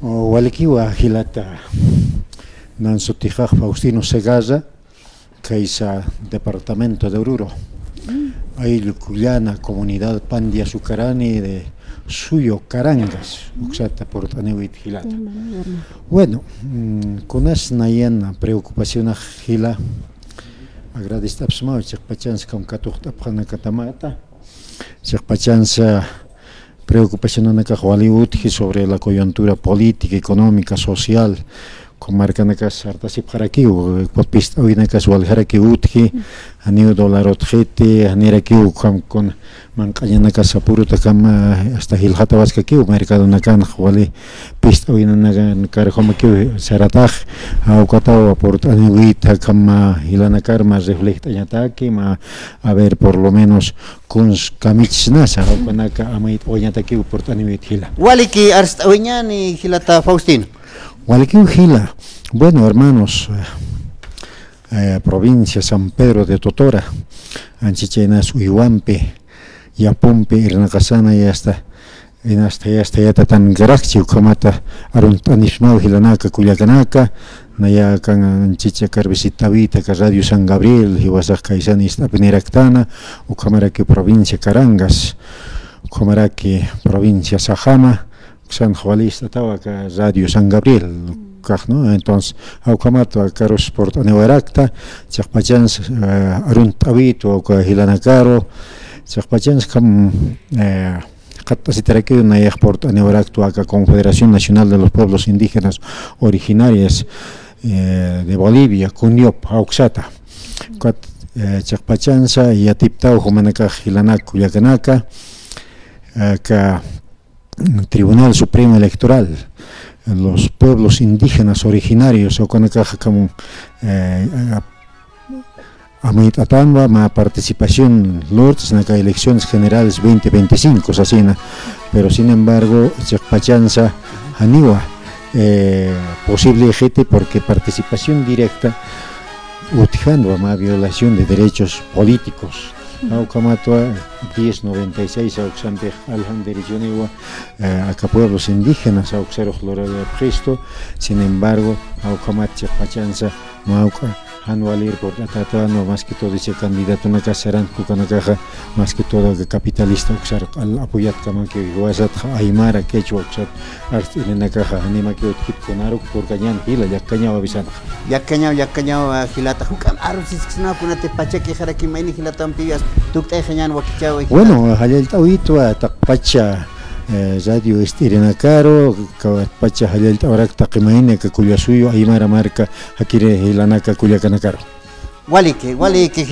Walikiwa Hilata Nansotijaj Faustino Segaza, Kaisa Departamento de Oruro. Ahí Lucuyana, Comunidad Pandia Azucarani de Suyo Carangas, Uxata Portanewit Hilata. Bueno, con esa preocupación a Hila, agradecemos a Chekpachans con Katuchtapana Katamata, Chekpachans preocupación en Hollywood sobre la coyuntura política, económica, social, con marcanacas artasip haraki o papista oinacas wal haraki utki aniu dollar otjete aniraki con mancayanacas apuruta kama hasta hilhata vaskaki o mercado nakan wali pista oinagan karhomaki sarataj au katao por aniuita kama hilanakar más reflecta yataki ma a ver por lo menos con kamichnas au kanaka amait oinataki por aniuit hila waliki arsta oiñani hilata Faustino. Gualequín-Gila, bueno hermanos, provincia San Pedro de Totora, Anchichenas, Uihuampe, Yapumpe, Irnacasana y hasta ya tan garaxi ukamata aruntanismau Hilanaka, Culiacanaca, Naya kan Anchicha Carvisitavita, Radio San Gabriel, Hiwasaj Kaisanis Apeniractana, Ucamaraki provincia Carangas, Ucamaraki provincia Sajama, San Juanista Tawaca, Radio San Gabriel, ¿no? Entonces, Aucamato, a Caros Port Anewaracta, Chapachans, Aruntavito, Auca Hilanacaro, Chapachans, Capacitaraque, una Port Anewaracto, Aca Confederación Nacional de los Pueblos Indígenas Originarios de Bolivia, Cuniop, Auxata, Chapachansa, y Atiptao, Humanaca, Hilanac, Cuyacanaca, Tribunal Supremo Electoral, los pueblos indígenas originarios o con como Amitatanwa, ma participación Lourdes en las elecciones generales 2025, pero sin embargo, Chakpachansa Haniwa, posible gente porque participación directa, utilizando una violación de derechos políticos. Aucamatua 1096 Auxante Alhanderijonewa acá pueblos indígenas Auxero Gloria de Cristo, sin embargo Aucamatia Pachanza Mauca Anualir por la tata no más que todo dice candidato na casarán cucanacaja más que todo capitalista Auxar al apoyat kama que Guasat Aymara Quechua Auxar art en la caja anima que hip conaro por cañan hila ya cañaba avisana ya cañaba hilata hukam arsis sna kunate pacheque jaraki maini hilata ampias tukta jañan wakichao. Bueno, halal tawito takpacha radio Irenacaro, Pacha Halal Taurak Takimaine, que cuya suyo Aymara marca Akire Hilanaka Culiacanacaro. Walike